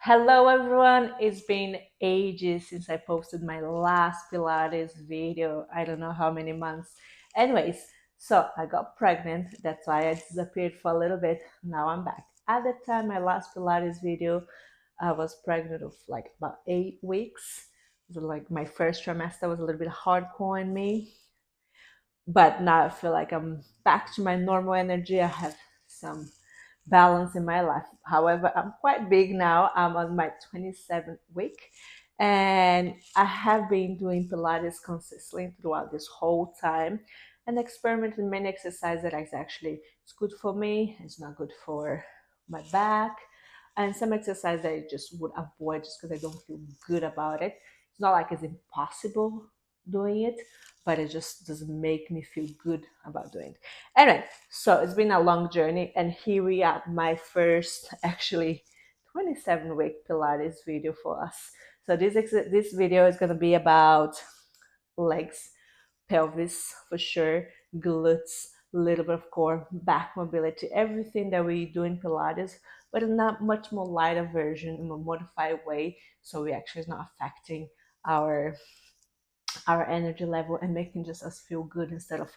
Hello everyone, it's been ages since I posted my last Pilates video. I don't know how many months. Anyways, so I got pregnant. That's why I disappeared for a little bit. Now I'm back. At the time, my last Pilates video, I was pregnant of like about 8 weeks. So like my first trimester was a little bit hardcore on me. But now I feel like I'm back to my normal energy. I have some balance in my life. However, I'm quite big now. I'm on my 27th week and I have been doing Pilates consistently throughout this whole time and experimenting many exercises that is actually it's good for me, it's not good for my back, and some exercises that I just would avoid just because I don't feel good about it. It's not like it's impossible doing it, but it just doesn't make me feel good about doing it. Anyway, so it's been a long journey, and here we are, my first actually 27-week Pilates video for us. So this video is going to be about legs, pelvis for sure, glutes, a little bit of core, back mobility, everything that we do in Pilates, but in a much more lighter version, in a modified way, so we actually is not affecting our our energy level and making just us feel good instead of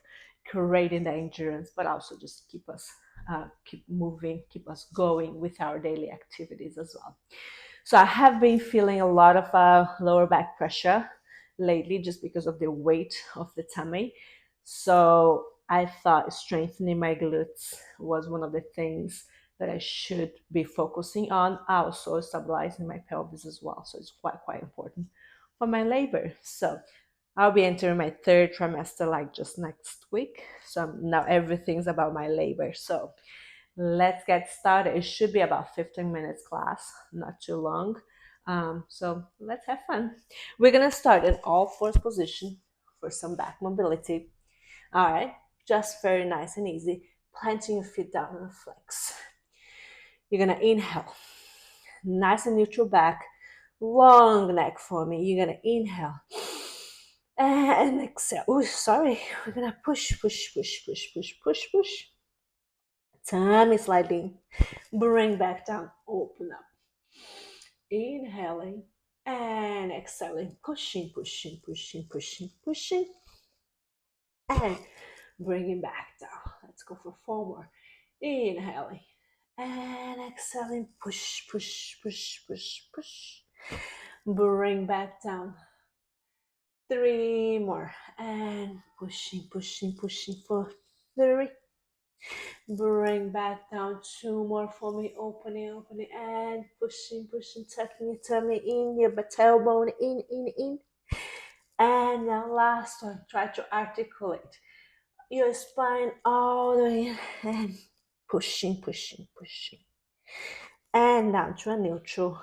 creating the endurance, but also just keep moving, keep us going with our daily activities as well. So I have been feeling a lot of lower back pressure lately just because of the weight of the tummy. So I thought strengthening my glutes was one of the things that I should be focusing on. Also stabilizing my pelvis as well. So it's quite important for my labor. So I'll be entering my third trimester like just next week. So now everything's about my labor. So let's get started. It should be about 15 minutes class, not too long. So let's have fun. We're gonna start in all fours position for some back mobility. All right, just very nice and easy. Planting your feet down on a flex. You're gonna inhale, nice and neutral back, long neck for me. You're gonna inhale and exhale. Oh, sorry. We're gonna push, push, push, push, push, push, push. Tummy slightly. Bring back down. Open up. Inhaling and exhaling. Pushing, pushing, pushing, pushing, pushing. And bringing back down. Let's go for 4 more. Inhaling and exhaling. Push, push, push, push, push. Bring back down. 3 more. And pushing, pushing, pushing for 3. Bring back down. 2 more for me. Opening, opening, and pushing, pushing, tucking your tummy in, your tailbone in. And now last one. Try to articulate your spine all the way in and pushing, pushing, pushing. And down to a neutral.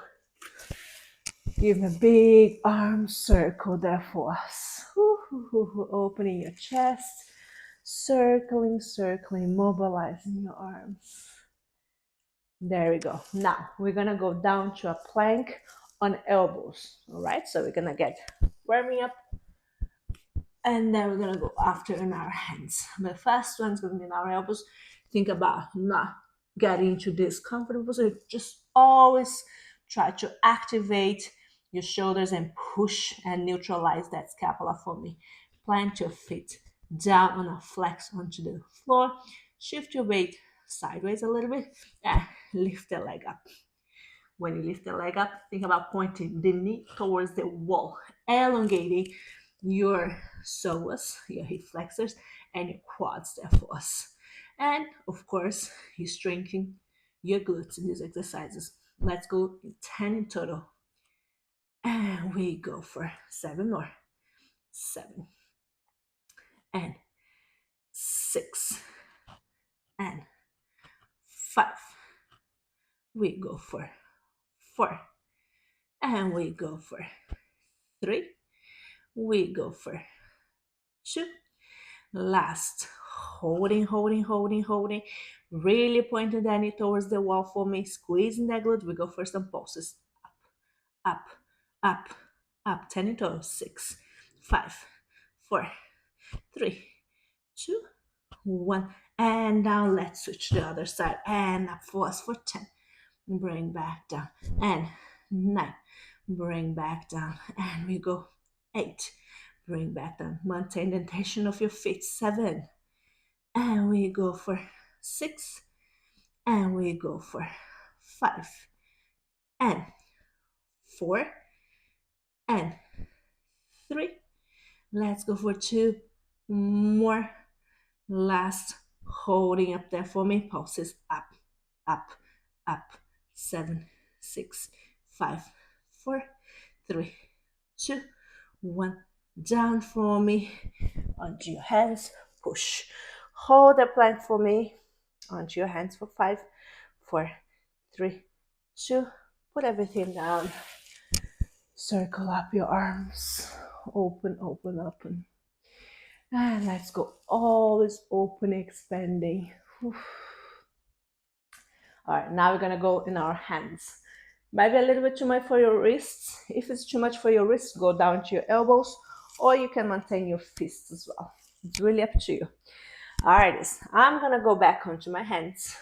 Give a big arm circle there for us. Opening your chest. Circling, circling, mobilizing your arms. There we go. Now we're gonna go down to a plank on elbows. All right, so we're gonna get warming up, and then we're gonna go after in our hands. The first one's gonna be in our elbows. Think about not getting into this comfortable position. Just always try to activate your shoulders and push and neutralize that scapula for me. Plant your feet down on a flex onto the floor. Shift your weight sideways a little bit and lift the leg up. When you lift the leg up, think about pointing the knee towards the wall, elongating your psoas, your hip flexors, and your quads there for us. And of course, you strengthen your glutes in these exercises. Let's go 10 in total. And we go for 7 more. 7 and 6 and 5. We go for 4 and we go for 3. We go for 2. Last, holding. Really pointing the knee towards the wall for me. Squeezing that glute. We go for some pulses. Up, up, up. 10 in total. 6, 5, 4, 3, 2, 1. And now let's switch to the other side. And up for us for 10. Bring back down. And 9. Bring back down. And we go 8. Bring back down. Maintain the tension of your feet. 7. And we go for 6. And we go for 5. And 4. And 3. Let's go for 2 more. Last, holding up there for me. Pulses up, up, up. 7, 6, 5, 4, 3, 2, 1. Down for me. Onto your hands. Push. Hold the plank for me. Onto your hands for 5, 4, 3, 2. Put everything down. Circle up your arms. Open, open, open. And let's go. Always open, expanding. All right, now we're gonna go in our hands. Maybe a little bit too much for your wrists. If it's too much for your wrists, go down to your elbows, or you can maintain your fists as well. It's really up to you. All right, I'm gonna go back onto my hands.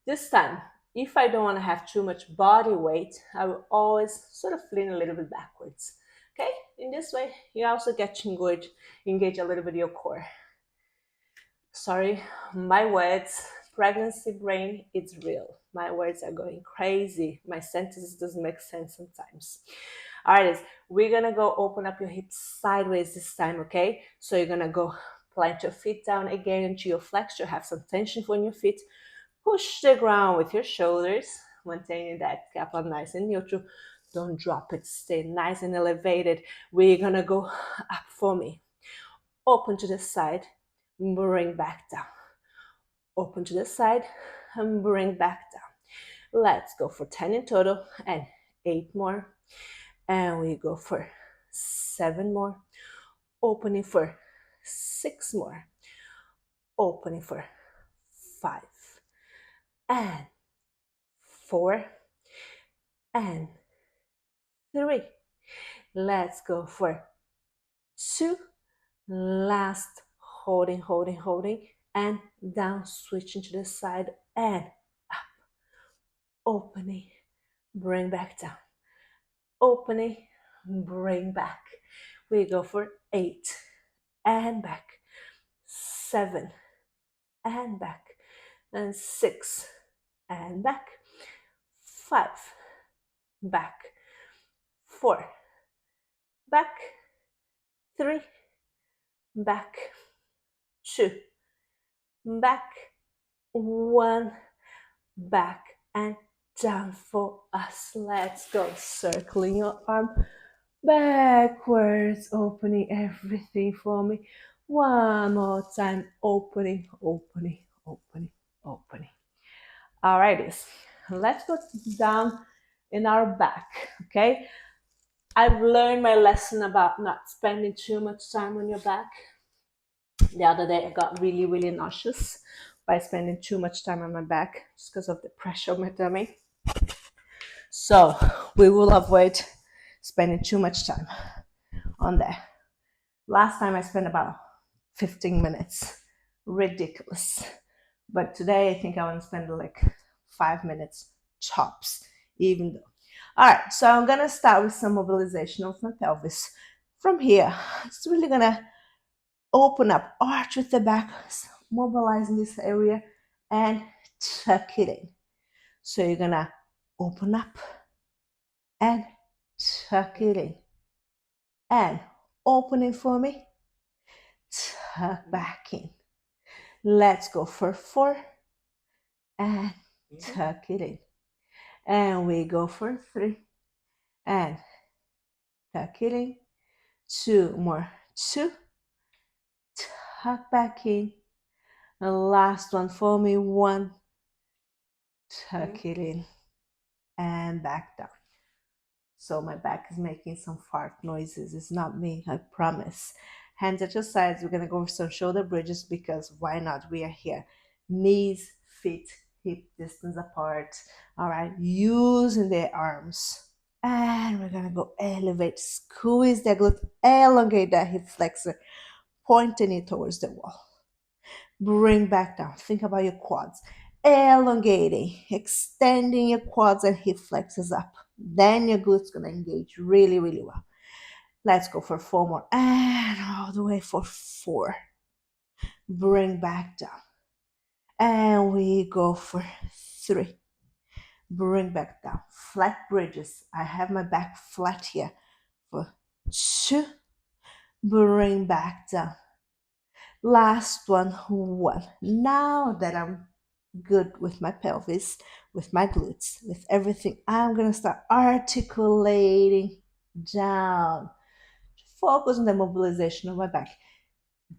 This time, if I don't want to have too much body weight, I will always sort of lean a little bit backwards. Okay, in this way, you also get to engage a little bit your core. Sorry, my words, pregnancy brain, it's real. My words are going crazy. My sentences doesn't make sense sometimes. All right, we're gonna go open up your hips sideways this time, okay? So you're gonna go plant your feet down again into your flexor, have some tension on your feet. Push the ground with your shoulders, maintaining that gap on nice and neutral. Don't drop it, stay nice and elevated. We're gonna go up for me. Open to the side, bring back down. Open to the side and bring back down. Let's go for 10 in total and 8 more. And we go for 7 more. Opening for 6 more. Opening for 5. And 4. And 3. Let's go for 2. Last, holding, holding, holding, and down, switching to the side and up. Opening, bring back down. Opening, bring back. We go for 8 and back. 7 and back. And 6 and back. 5 back. 4 back. 3 back. 2 back. 1 back and down for us. Let's go. Circling your arm backwards, opening everything for me. One more time. Opening, opening, opening, opening. All right, let's go down in our back, okay? I've learned my lesson about not spending too much time on your back. The other day I got really, really nauseous by spending too much time on my back just because of the pressure on my tummy. So we will avoid spending too much time on there. Last time I spent about 15 minutes. Ridiculous. But today I think I want to spend like 5 minutes tops, even though. All right, so I'm going to start with some mobilization of my pelvis. From here, it's really going to open up, arch with the back, mobilizing this area and tuck it in. So you're going to open up and tuck it in. And open it for me. Tuck back in. Let's go for 4 and tuck it in. And we go for 3 and tuck it in. 2 more. 2. Tuck back in. The last one for me. 1. Tuck it in. And back down. So my back is making some fart noises. It's not me, I promise. Hands at your sides. We're going to go for some shoulder bridges because why not? We are here. Knees, feet, hip distance apart. All right. Using the arms. And we're going to go elevate. Squeeze that glute. Elongate that hip flexor. Pointing it towards the wall. Bring back down. Think about your quads. elongating, extending your quads and hip flexors up. Then your glutes gonna engage really, really well. Let's go for 4 more. And all the way for 4. Bring back down. And we go for 3. Bring back down. Flat bridges. I have my back flat here. For 2. Bring back down. Last one. 1. Now that I'm good with my pelvis, with my glutes, with everything, I'm going to start articulating down. Focus on the mobilization of my back.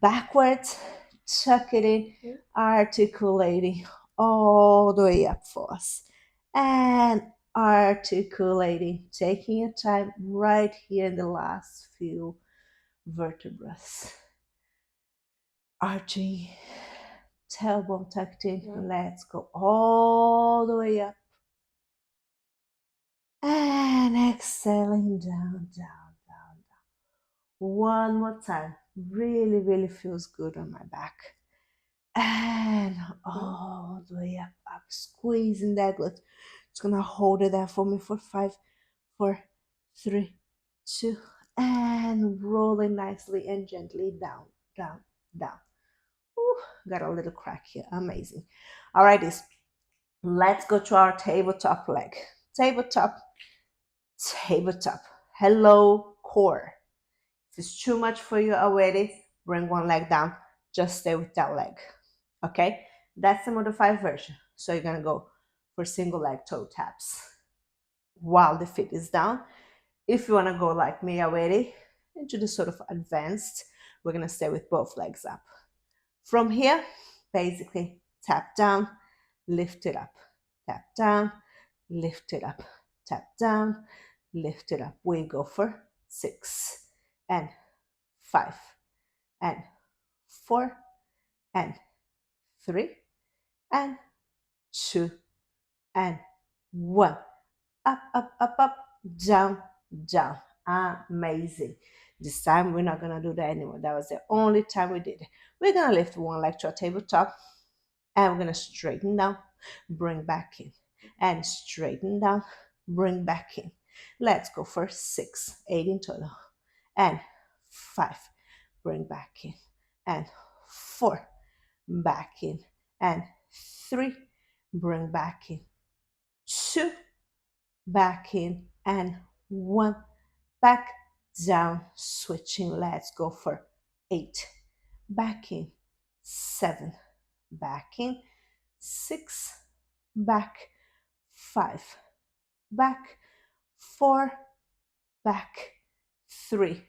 Backwards, tuck it in, articulating all the way up for us. And articulating, taking your time right here in the last few vertebrae. Arching, tailbone tucked in. Let's go all the way up. And exhaling down, down, down, down. One more time. Really, really feels good on my back. And all the way up, squeezing that glute. It's gonna hold it there for me for 5, 4, 3, 2, and rolling nicely and gently down, down, down. Ooh, got a little crack here, amazing. All right, let's go to our tabletop leg. Tabletop, tabletop. Hello, core. If it's too much for you already, bring one leg down. Just stay with that leg. Okay, that's the modified version. So you're gonna go for single leg toe taps while the feet is down. If you wanna go like me already into the sort of advanced, we're gonna stay with both legs up. From here, basically tap down, lift it up, tap down, lift it up, tap down, lift it up. We go for 6 and 5 and 4 and 3 and 2 and 1. Up, up, up, up, down, down. Amazing. This time we're not gonna do that anymore. That was the only time we did it. We're gonna lift one leg to our tabletop and we're gonna straighten down, bring back in, and straighten down, bring back in. Let's go for 6, 8 in total, and 5, bring back in, and 4, back in, and 3, bring back in, 2, back in, and 1, back down, switching. Let's go for 8, back in, 7, back in, 6, back, 5, back, 4, back, 3,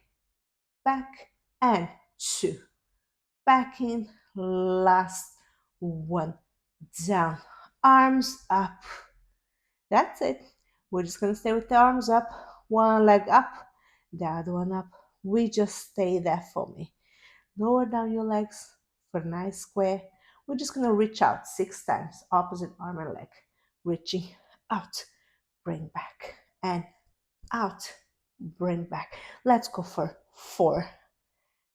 back, and 2, back in, last 1, down, arms up. That's it. We're just gonna stay with the arms up, one leg up, the other one up. We just stay there for me. Lower down your legs for a nice square. We're just gonna reach out 6 times, opposite arm and leg. Reaching out, bring back, and out, bring back. Let's go for 4,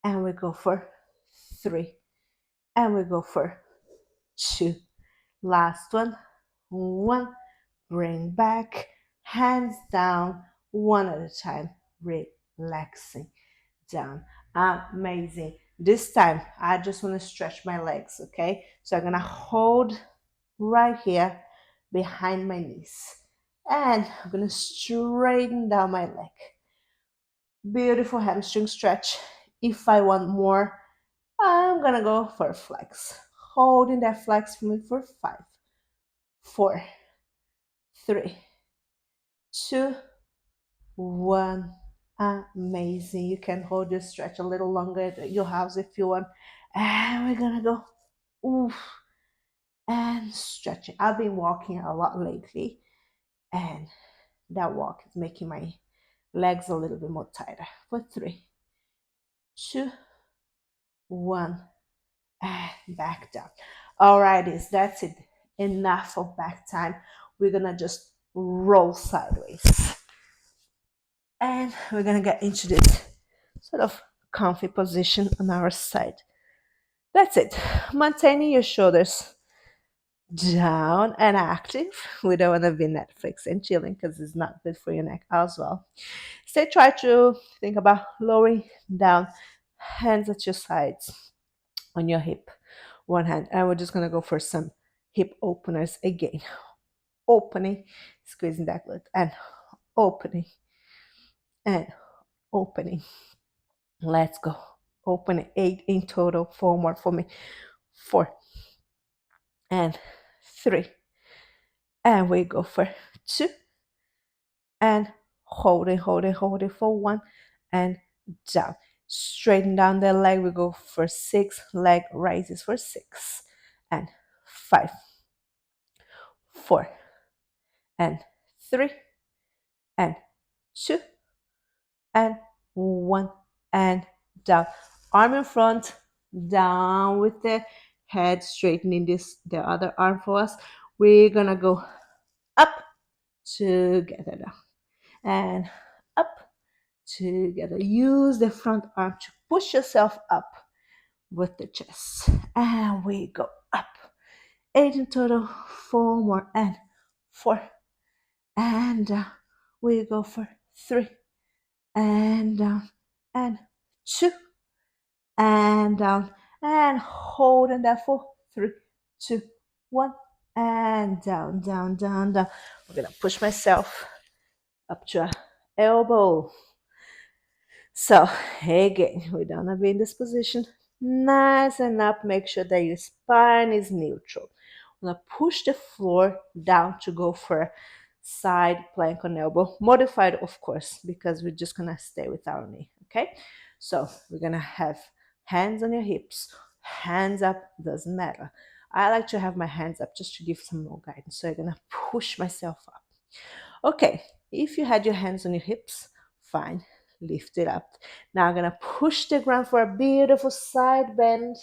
and we go for 3, and we go for 2. Last one, 1, bring back, hands down, one at a time, relaxing down. Amazing. This time, I just want to stretch my legs, okay? So I'm gonna hold right here behind my knees. And I'm gonna straighten down my leg. Beautiful hamstring stretch. If I want more, I'm gonna go for a flex. Holding that flex for me for 5, 4, 3, 2, 1. Amazing. You can hold your stretch a little longer at your house if you want. And we're gonna go oof and stretching. I've been walking a lot lately, and that walk is making my legs a little bit more tighter. For 3, 2, 1, and back down. Alrighty, that's it. Enough of back time. We're gonna just roll sideways. And we're gonna get into this sort of comfy position on our side. That's it. Maintaining your shoulders down and active. We don't want to be Netflix and chilling because it's not good for your neck as well. Stay, try to think about lowering down, hands at your sides on your hip, one hand. And we're just going to go for some hip openers again. Opening, squeezing that glute, and opening, and opening. Let's go. Open 8 in total. 4 more for me. 4 and 3. And we go for 2 and holding for 1 and down. Straighten down the leg. We go for 6 leg raises for 6 and 5, 4 and 3 and 2 and 1 and down. Arm in front, down with the head, straightening the other arm for us. We're gonna go up, together down, and up, together. Use the front arm to push yourself up with the chest. And we go up. 8 in total, 4 more, and 4 and down. We go for 3 and down, and 2 and down, and holding that for 3, 2, 1 and down, down, down, down. I'm gonna push myself up to a elbow. So again, we're gonna be in this position, nice and up. Make sure that your spine is neutral. I'm gonna push the floor down to go for side plank on elbow, modified of course, because we're just gonna stay with our knee. Okay, so we're gonna have hands on your hips, hands up, doesn't matter. I like to have my hands up just to give some more guidance. So I'm gonna push myself up. Okay, if you had your hands on your hips, fine, lift it up. Now I'm gonna push the ground for a beautiful side bend.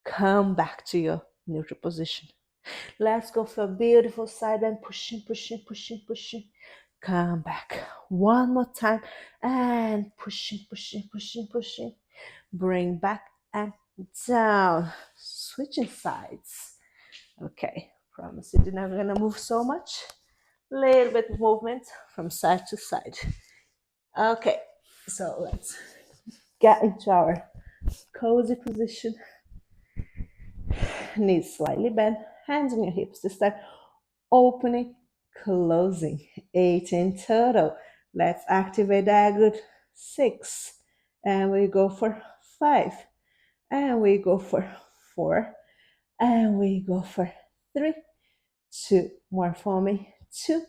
Come back to your neutral position. Let's go for a beautiful side bend, pushing, pushing, pushing, pushing. Come back. One more time and pushing, pushing, pushing, pushing. Bring back and down. Switching sides. Okay, promise you're not gonna move so much. Little bit of movement from side to side. Okay, so let's get into our cozy position. Knees slightly bent, hands on your hips this time. Opening, closing. 8 in total. Let's activate that good. 6. And we go for 5. And we go for 4. And we go for 3. 2 more for me. 2.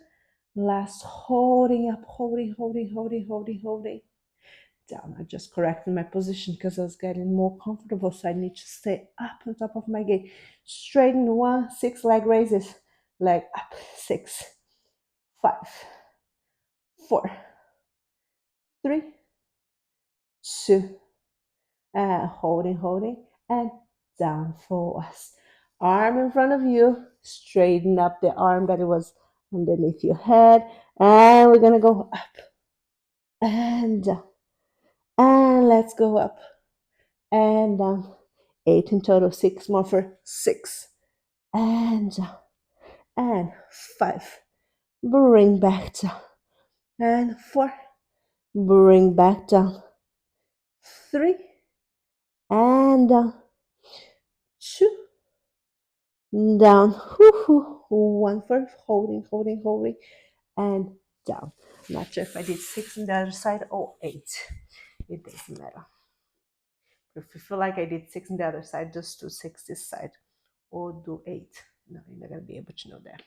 Last, holding up, holding. Down. I just corrected my position because I was getting more comfortable, so I need to stay up on top of my gate. Straighten 1, 6 leg raises. Leg up. 6, 5, 4, 3, 2, and holding, and down for us. Arm in front of you. Straighten up the arm that it was underneath your head, and we're gonna go up and down. And let's go up and down. 8 in total, 6 more for 6 and down. And 5. Bring back down. And 4. Bring back down. 3 and down. 2 down. 1 for holding, and down. Not sure if I did 6 on the other side or 8. It doesn't matter. If you feel like I did 6 on the other side, just do 6 this side or do 8. No, you're not gonna be able to know that.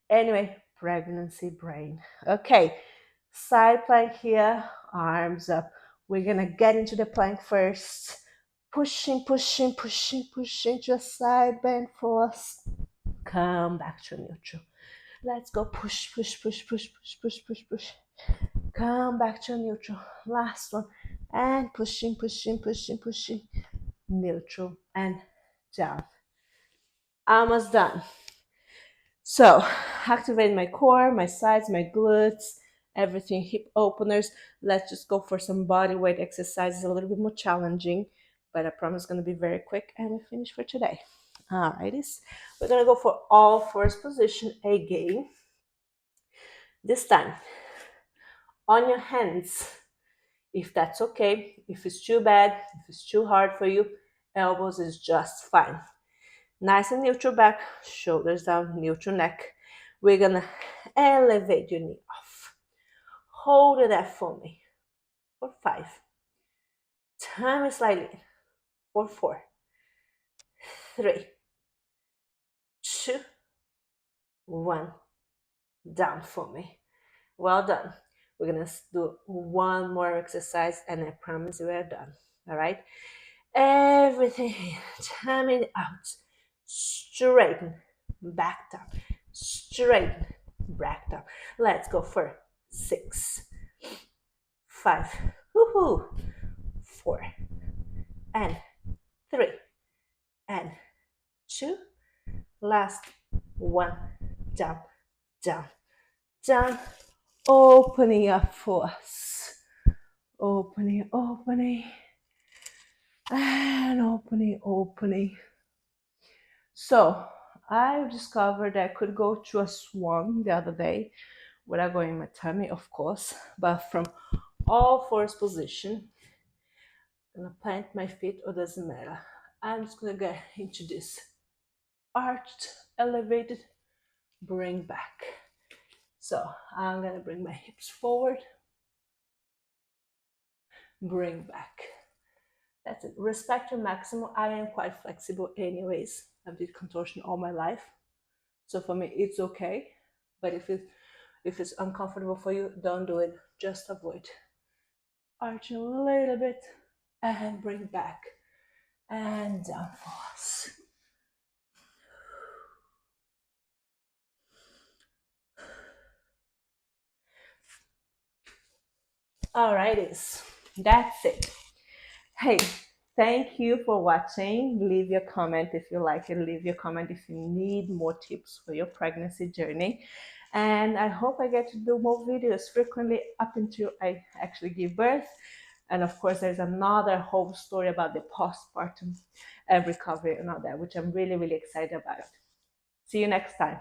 Anyway, pregnancy brain. Okay, side plank here, arms up. We're gonna get into the plank first. Pushing to a side bend for us. Come back to neutral. Let's go push. Come back to neutral. Last one. And pushing. Neutral and down. Almost done. So, activate my core, my sides, my glutes, everything, hip openers. Let's just go for some body weight exercises, a little bit more challenging, but I promise it's going to be very quick and we finish for today. All right, we're gonna go for all fours position again. This time, on your hands, if that's okay. If it's too bad, if it's too hard for you, elbows is just fine. Nice and neutral back, shoulders down, neutral neck. We're gonna elevate your knee off. Hold it there for me for 5. Turn it slightly for 4, 3, 2, 1. Down for me. Well done. We're gonna do one more exercise and I promise we're done. All right? Everything, turn it out. Straighten, back down. Straighten, back down. Let's go for 6, 5, woohoo, 4, and 3, and 2. Last 1. Down, down, down. Opening up for us. Opening, opening, and opening, opening. So I discovered I could go to a swan the other day without going in my tummy, of course, but from all fours position. I'm gonna plant my feet, or doesn't matter. I'm just gonna get into this arched, elevated, bring back. So I'm gonna bring my hips forward, bring back. That's it. Respect your maximum. I am quite flexible anyways. I've did contortion all my life. So for me, it's okay. But if it's uncomfortable for you, don't do it. Just avoid. Arch a little bit and bring back and down for us. Alrighties, that's it. Hey, thank you for watching. Leave your comment if you like it. Leave your comment if you need more tips for your pregnancy journey. And I hope I get to do more videos frequently up until I actually give birth. And of course, there's another whole story about the postpartum and recovery and all that, which I'm really, really excited about. See you next time.